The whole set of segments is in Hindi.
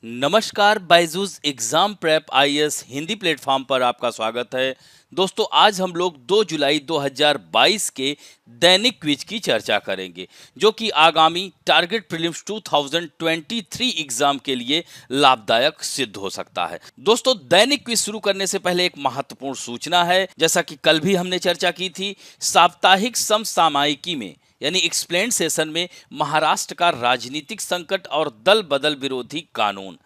नमस्कार, Byju's exam prep IAS Hindi platform पर आपका स्वागत है। दोस्तों, आज हम लोग 2 जुलाई 2022 के दैनिक क्विज की चर्चा करेंगे, जो कि आगामी टारगेट प्रीलिम्स 2023 एग्जाम के लिए लाभदायक सिद्ध हो सकता है। दोस्तों, दैनिक क्विज शुरू करने से पहले एक महत्वपूर्ण सूचना है। जैसा कि कल भी हमने चर्चा की थी, साप्ताहिक समसामयिकी में यानी एक्सप्लेन्ड सेशन में महाराष्ट्र का राजनीतिक संकट और दल बदल विरोधी कानून,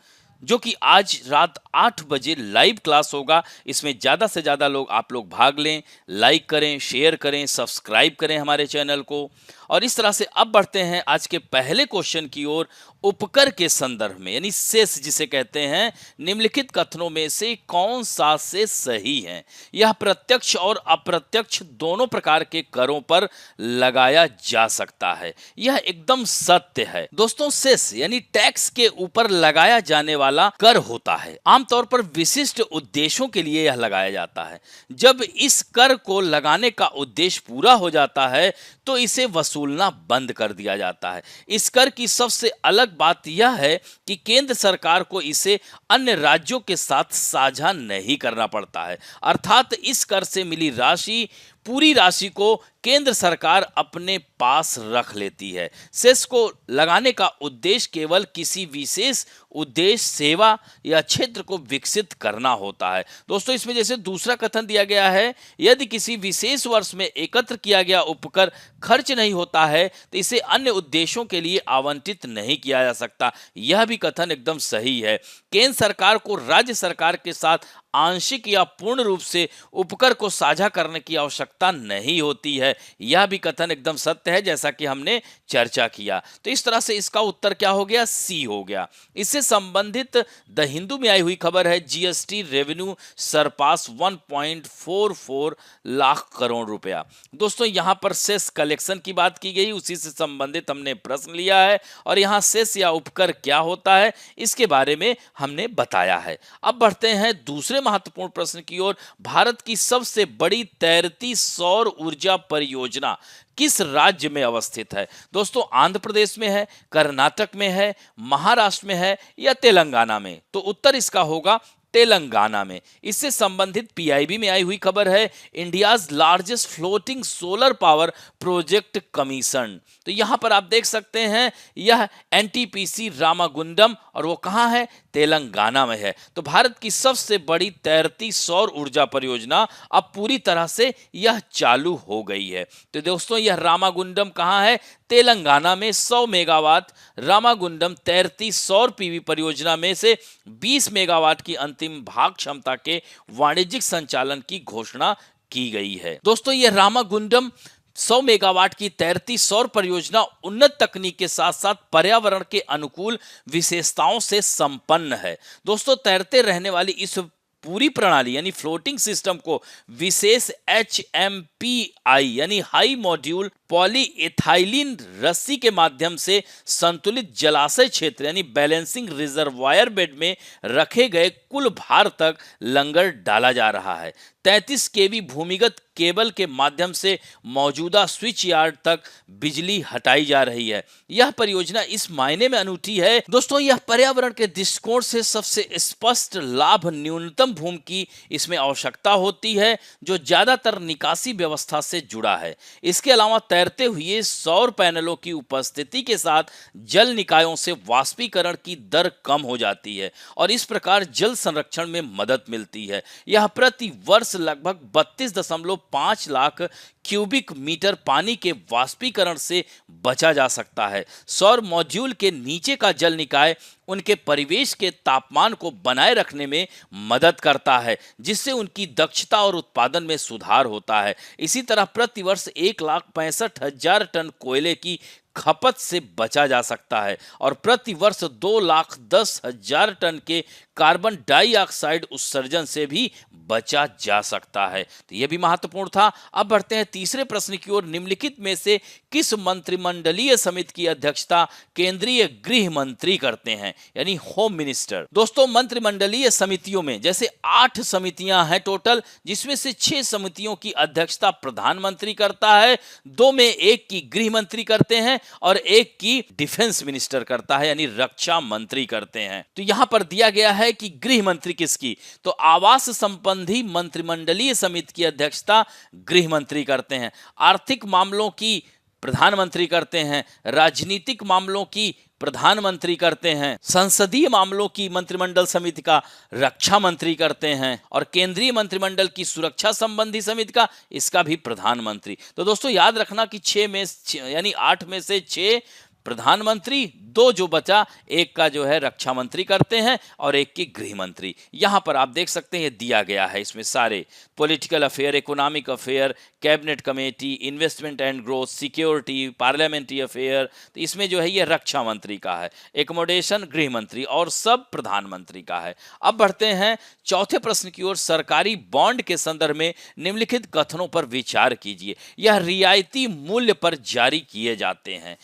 जो कि आज रात 8 बजे लाइव क्लास होगा। इसमें ज़्यादा से ज़्यादा लोग आप लोग भाग लें, लाइक करें, शेयर करें, सब्सक्राइब करें हमारे चैनल को। और इस तरह से अब बढ़ते हैं आज के पहले क्वेश्चन की ओर। उपकर के संदर्भ में यानी शेष जिसे कहते हैं, निम्नलिखित कथनों में से कौन सा शेष सही है? यह प्रत्यक्ष और अप्रत्यक्ष दोनों प्रकार के करों पर लगाया जा सकता है। यह एकदम सत्य है। दोस्तों, शेष यानी टैक्स के ऊपर लगाया जाने वाला कर होता है। आमतौर पर विशिष्ट उद्देश्यों के लिए यह लगाया जाता है। जब इस कर को लगाने का उद्देश्य पूरा हो जाता है तो इसे वसूलना बंद कर दिया जाता है। इस कर की सबसे अलग बात यह है कि केंद्र सरकार को इसे अन्य राज्यों के साथ साझा नहीं करना पड़ता है। अर्थात इस कर से मिली राशि, पूरी राशि को केंद्र सरकार अपने पास रख लेती है। सेस को लगाने का उद्देश्य केवल किसी विशेष उद्देश्य, सेवा या क्षेत्र को विकसित करना होता है। दोस्तों, इसमें जैसे दूसरा कथन दिया गया है, यदि किसी विशेष वर्ष में एकत्र किया गया उपकर खर्च नहीं होता है तो इसे अन्य उद्देश्यों के लिए आवंटित नहीं किया जा सकता। यह भी कथन एकदम सही है। केंद्र सरकार को राज्य सरकार के साथ आंशिक या पूर्ण रूप से उपकर को साझा करने की आवश्यकता नहीं होती है। यह भी कथन एकदम सत्य है, जैसा कि हमने चर्चा किया। तो इस तरह से इसका उत्तर क्या हो गया? सी हो गया। इससे संबंधित द हिंदू में आई हुई खबर है, जीएसटी रेवेन्यू सरपास 1.44 लाख करोड़ रुपया। दोस्तों, यहां पर सेस कलेक्शन की बात की गई, उसी से संबंधित हमने प्रश्न लिया है और यहां सेस या उपकर क्या होता है इसके बारे में हमने बताया है। अब बढ़ते हैं दूसरे महत्वपूर्ण प्रश्न की ओर। भारत की सबसे बड़ी तैरती सौर ऊर्जा परियोजना किस राज्य में अवस्थित है? दोस्तों, आंध्र प्रदेश में है, कर्नाटक में है, महाराष्ट्र में है या तेलंगाना में? तो उत्तर इसका होगा तेलंगाना में। इससे संबंधित पीआईबी में आई हुई खबर है, India's largest floating solar power project commission. तो यहां पर आप देख सकते हैं, यह एनटीपीसी रामागुंडम, और वो कहां है? तेलंगाना में है। तो भारत की सबसे बड़ी तैरती सौर ऊर्जा परियोजना अब पूरी तरह से यह चालू हो गई है। तो दोस्तों, यह रामागुंडम कहां है? तेलंगाना में 100 मेगावाट रामागुंडम तैरती सौर पीवी परियोजना में से 20 मेगावाट की अंतिम भाग क्षमता के वाणिज्यिक संचालन की घोषणा की गई है। दोस्तों, यह रामागुंडम 100 मेगावाट की तैरती सौर परियोजना उन्नत तकनीक के साथ साथ पर्यावरण के अनुकूल विशेषताओं से संपन्न है। दोस्तों, तैरते रहने वाली इस पूरी प्रणाली यानी फ्लोटिंग सिस्टम को विशेष HMPI यानी हाई मॉड्यूल पॉलीएथाइलिन रस्सी के माध्यम से संतुलित जलाशय क्षेत्र यानी बैलेंसिंग रिजर्वायर बेड में रखे गए कुल भार तक लंगर डाला जा रहा है। 33 केवी भूमिगत केबल के माध्यम से मौजूदा स्विच यार्ड तक बिजली हटाई जा रही है। यह परियोजना इस मायने में अनूठी है दोस्तों, यह पर्यावरण के दृष्टिकोण से सबसे स्पष्ट लाभ, न्यूनतम भूमि की इसमें आवश्यकता होती है जो ज्यादातर निकासी व्यवस्था से जुड़ा है। इसके अलावा तैरते हुए सौर पैनलों की उपस्थिति के साथ जल निकायों से वाष्पीकरण की दर कम हो जाती है और इस प्रकार जल संरक्षण में मदद मिलती है। यह प्रति वर्ष लगभग 32.5 लाख क्यूबिक मीटर पानी के वाष्पीकरण से बचा जा सकता है। सौर मॉड्यूल के नीचे का जल निकाय उनके परिवेश के तापमान को बनाए रखने में मदद करता है, जिससे उनकी दक्षता और उत्पादन में सुधार होता है। इसी तरह प्रतिवर्ष 1,65,000 टन कोयले की खपत से बचा जा सकता है और प्रति वर्ष 2,10,000 टन के कार्बन डाइऑक्साइड उत्सर्जन से भी बचा जा सकता है। तो यह भी महत्वपूर्ण था। अब बढ़ते हैं तीसरे प्रश्न की ओर। निम्नलिखित में से किस मंत्रिमंडलीय समिति की अध्यक्षता केंद्रीय गृह मंत्री करते हैं यानी होम मिनिस्टर? दोस्तों, मंत्रिमंडलीय समितियों में जैसे 8 समितियां हैं टोटल, जिसमें से 6 समितियों की अध्यक्षता प्रधानमंत्री करता है, 2 में 1 की गृह मंत्री करते हैं और एक की डिफेंस मिनिस्टर करता है, यानी रक्षा मंत्री करते हैं। तो यहां पर दिया गया है कि गृह मंत्री किसकी, तो आवास संबंधी मंत्रिमंडलीय समिति की अध्यक्षता गृह मंत्री करते हैं। आर्थिक मामलों की प्रधानमंत्री करते हैं, राजनीतिक मामलों की प्रधानमंत्री करते हैं, संसदीय मामलों की मंत्रिमंडल समिति का रक्षा मंत्री करते हैं, और केंद्रीय मंत्रिमंडल की सुरक्षा संबंधी समिति का इसका भी प्रधानमंत्री। तो दोस्तों याद रखना कि 6 में यानी 8 में से 6 प्रधानमंत्री, 2 जो बचा, एक का जो है रक्षा मंत्री करते हैं और एक की गृह मंत्री। यहां पर आप देख सकते हैं दिया गया है इसमें सारे political affair, economic affair, cabinet committee, investment and growth, security, parliamentary affair, तो इसमें जो है ये रक्षा मंत्री का है, एकोमोडेशन गृह मंत्री, और सब प्रधानमंत्री का है। अब बढ़ते हैं चौथे प्रश्न की ओर। सरकारी बॉन्ड के संदर्भ में निम्नलिखित कथनों पर विचार कीजिए। यह रियायती मूल्य पर जारी किए जाते हैं।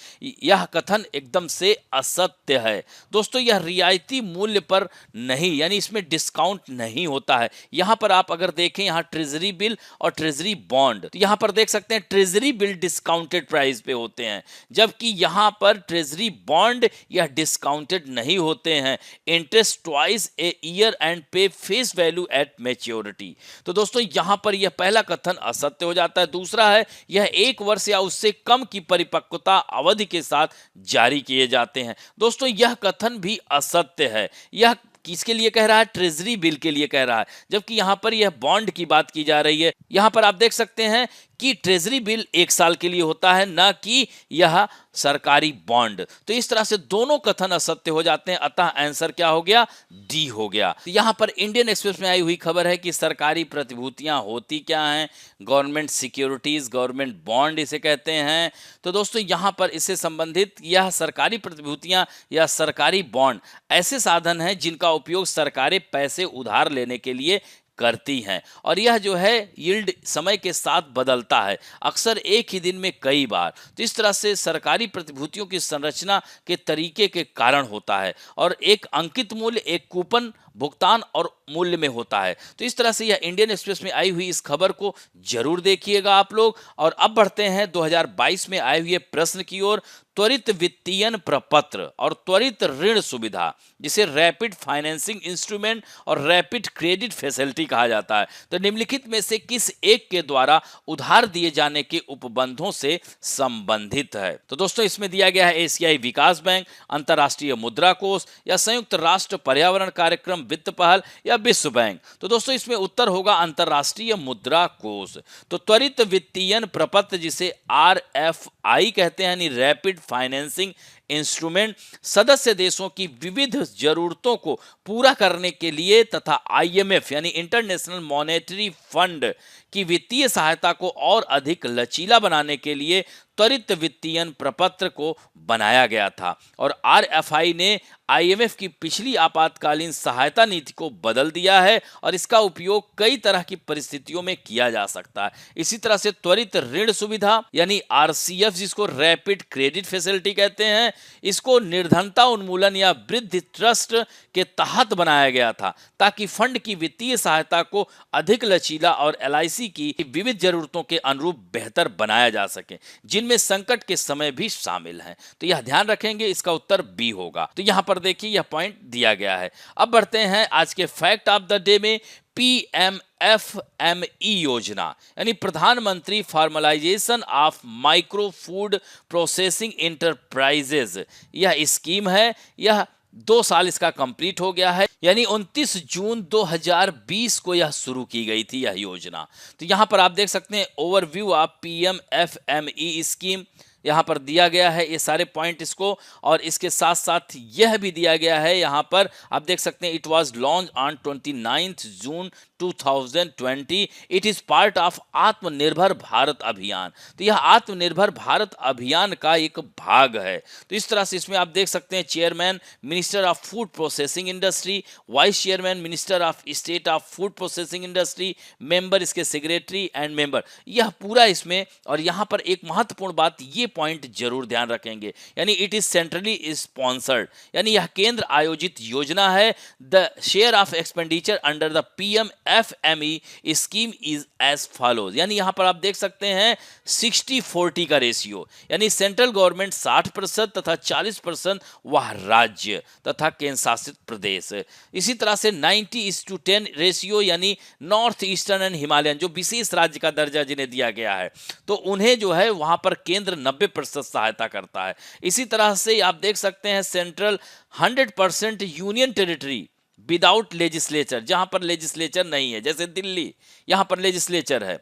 यह कथन एकदम से असत्य है। दोस्तों यह रियायती मूल्य पर नहीं, यानी इसमें डिस्काउंट नहीं होता है। यहां पर आप अगर देखें, यहां ट्रेजरी बिल और ट्रेजरी बॉन्ड, तो यहां पर देख सकते हैं ट्रेजरी बिल डिस्काउंटेड प्राइस पे होते हैं, जबकि यहां पर ट्रेजरी बॉन्ड यह डिस्काउंटेड नहीं होते हैं। Interest twice a year and पे फेस वैल्यू एट मैच्योरिटी। तो दोस्तों यहां पर यह पहला कथन असत्य हो जाता है। दूसरा है, यह 1 वर्ष या उससे कम की परिपक्वता अवधि के साथ जारी किए जाते हैं। दोस्तों यह कथन भी असत्य है। यह किसके लिए कह रहा है, ट्रेजरी बिल के लिए कह रहा है, जबकि यहां पर यह बॉन्ड की बात की जा रही है। यहां पर आप देख सकते हैं कि ट्रेजरी बिल 1 साल के लिए होता है, ना कि यह सरकारी बॉन्ड। तो इस तरह से दोनों कथन असत्य हो जाते हैं, अतः आंसर क्या हो गया, डी हो गया। तो यहां पर इंडियन एक्सप्रेस में आई हुई खबर है कि सरकारी प्रतिभूतियां होती क्या हैं, गवर्नमेंट सिक्योरिटीज, गवर्नमेंट बॉन्ड इसे कहते हैं। तो दोस्तों यहां पर इससे संबंधित यह सरकारी प्रतिभूतियां या सरकारी बॉन्ड ऐसे साधन हैं जिनका उपयोग सरकारें पैसे उधार लेने के लिए करती हैं, और यह जो है यील्ड समय के साथ बदलता है, अक्सर एक ही दिन में कई बार। तो इस तरह से सरकारी प्रतिभूतियों की संरचना के तरीके के कारण होता है, और एक अंकित मूल्य, एक कूपन भुगतान और मूल्य में होता है। तो इस तरह से यह इंडियन एक्सप्रेस में आई हुई इस खबर को जरूर देखिएगा आप लोग। और अब बढ़ते हैं 2022 में आए हुए प्रश्न की ओर। त्वरित वित्तीयन प्रपत्र और त्वरित ऋण सुविधा, जिसे रैपिड फाइनेंसिंग इंस्ट्रूमेंट और रैपिड क्रेडिट फैसिलिटी कहा जाता है, तो निम्नलिखित में से किस एक के द्वारा उधार दिए जाने के उपबंधों से संबंधित है। तो दोस्तों इसमें दिया गया है एशियाई विकास बैंक, अंतर्राष्ट्रीय मुद्रा कोष, या संयुक्त राष्ट्र पर्यावरण कार्यक्रम वित्त पहल, या विश्व बैंक। तो दोस्तों इसमें उत्तर होगा अंतर्राष्ट्रीय मुद्रा कोष। तो त्वरित वित्तीयन प्रपत्र, जिसे RFI कहते हैं, यानी रैपिड फाइनेंसिंग इंस्ट्रूमेंट, सदस्य देशों की विविध जरूरतों को पूरा करने के लिए तथा IMF यानी इंटरनेशनल मॉनेटरी फंड की वित्तीय सहायता को और अधिक लचीला बनाने के लिए त्वरित वित्तीयन प्रपत्र को बनाया गया था। और RFI ने IMF की पिछली आपातकालीन सहायता नीति को बदल दिया है, और इसका उपयोग कई तरह की परिस्थितियों में किया जा सकता है। इसी तरह से त्वरित ऋण सुविधा यानी RCF, जिसको रैपिड क्रेडिट फैसिलिटी कहते हैं, इसको निर्धनता उन्मूलन या वृद्धि ट्रस्ट के तहत बनाया गया था, ताकि फंड की वित्तीय सहायता को अधिक लचीला और LIC की विविध जरूरतों के अनुरूप बेहतर बनाया जा सके, जिनमें संकट के समय भी शामिल हैं। तो यह ध्यान रखेंगे, इसका उत्तर बी होगा। तो यहां पर देखिए यह पॉइंट दिया गया है। अब बढ़ते हैं आज के फैक्ट ऑफ द डे में। PMFME योजना यानी प्रधानमंत्री formalisation of micro food processing enterprises, यह स्कीम है। यह 2 साल इसका कंप्लीट हो गया है, यानी 29 जून 2020 को यह शुरू की गई थी यह योजना। तो यहां पर आप देख सकते हैं ओवरव्यू ऑफ PMFME स्कीम, यहाँ पर दिया गया है ये सारे पॉइंट इसको, और इसके साथ साथ यह भी दिया गया है यहाँ पर आप देख सकते हैं, it was launch on 29 June 2020। It is part of आत्मनिर्भर भारत अभियान। तो यह आत्मनिर्भर भारत अभियान का एक भाग है। तो इस तरह से इसमें आप देख सकते हैं chairman minister of food processing industry, vice chairman minister of state of food processing industry, member इसके सेक्रेटरी एंड मेंबर, यह पूरा इसमें। और यहाँ पर एक महत्वपूर्ण बात ये पॉइंट जरूर ध्यान रखेंगे, यानी इट इज सेंट्रली स्पॉन्सर्ड, यानी यह केंद्र आयोजित योजना है। The share of expenditure under the PMFME scheme is as follows, यानी यहां पर आप देख सकते हैं 60-40 का रेशियो, यानी सेंट्रल गवर्नमेंट 60% तथा 40% वह राज्य तथा केंद्र शासित प्रदेश। इसी तरह से 90:10 रेशियो, यानी नॉर्थ ईस्टर्न एंड हिमालयन जो विशेष राज्य का दर्जा जिन्हें दिया गया है, तो उन्हें जो है वहां पर केंद्र 90% सहायता करता है। इसी तरह से आप देख सकते हैं central 100% union territory without legislature, जहां पर लेजिस्लेचर नहीं है, जैसे दिल्ली यहां पर लेजिस्लेचर है,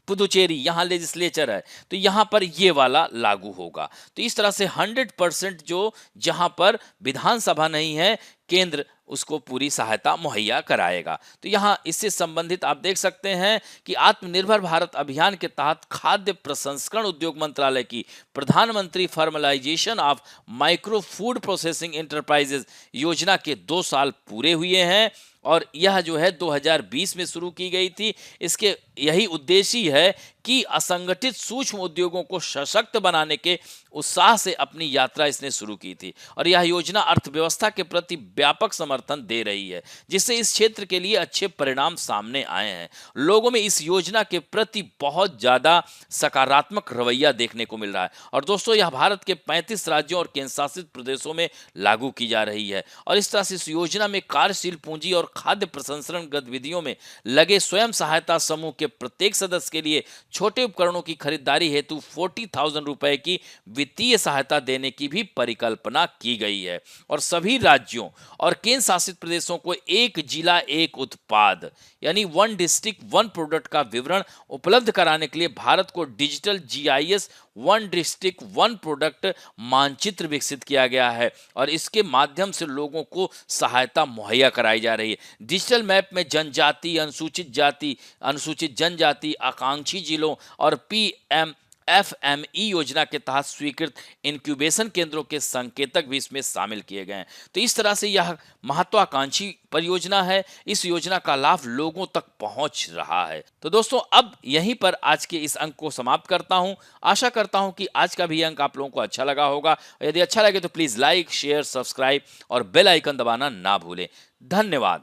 पुदुचेरी यहां लेजिस्लेचर है, तो यहां पर ये वाला लागू होगा। तो इस तरह से 100% जो जहां पर विधानसभा नहीं है, केंद्र उसको पूरी सहायता मुहैया कराएगा। तो यहाँ इससे संबंधित आप देख सकते हैं कि आत्मनिर्भर भारत अभियान के तहत खाद्य प्रसंस्करण उद्योग मंत्रालय की प्रधानमंत्री formalisation of micro food processing enterprises योजना के 2 साल पूरे हुए हैं और यह जो है 2020 में शुरू की गई थी। इसके यही उद्देश्य ही है कि असंगठित सूक्ष्म उद्योगों को सशक्त बनाने के उत्साह से अपनी यात्रा इसने शुरू की थी और यह योजना अर्थव्यवस्था के प्रति व्यापक समर्थन दे रही है, जिससे इस क्षेत्र के लिए अच्छे परिणाम सामने आए हैं। लोगों में इस योजना के प्रति बहुत ज़्यादा सकारात्मक रवैया देखने को मिल रहा है और दोस्तों यह भारत के 35 राज्यों और केंद्र शासित प्रदेशों में लागू की जा रही है और इस तरह से इस योजना में कार्यशील पूंजी और खाद्य प्रसंस्करण गतिविधियों में लगे स्वयं सहायता समूह के प्रत्येक सदस्य के लिए छोटे उपकरणों की खरीदारी हेतु 40,000 रुपए की वित्तीय सहायता देने की भी परिकल्पना की गई है और सभी राज्यों और केंद्र शासित प्रदेशों को एक जिला एक उत्पाद यानी 1 डिस्ट्रिक्ट 1 प्रोडक्ट का विवरण उपलब्ध कराने के लिए भारत को डिजिटल GIS 1 डिस्ट्रिक्ट 1 प्रोडक्ट मानचित्र विकसित किया गया है और इसके माध्यम से लोगों को सहायता मुहैया कराई जा रही है। डिजिटल मैप में जनजाति, अनुसूचित जाति, अनुसूचित जनजाति, आकांक्षी जिलों और PMFME योजना के तहत स्वीकृत इंक्यूबेशन केंद्रों के संकेतक भी इसमें शामिल किए गए हैं। तो इस तरह से यह महत्वाकांक्षी परियोजना है। इस योजना का लाभ लोगों तक पहुंच रहा है। तो दोस्तों अब यहीं पर आज के इस अंक को समाप्त करता हूं। आशा करता हूं कि आज का भी अंक आप लोगों को अच्छा लगा होगा। यदि अच्छा लगे तो प्लीज लाइक, शेयर, सब्सक्राइब और बेल आइकन दबाना ना भूलें। धन्यवाद।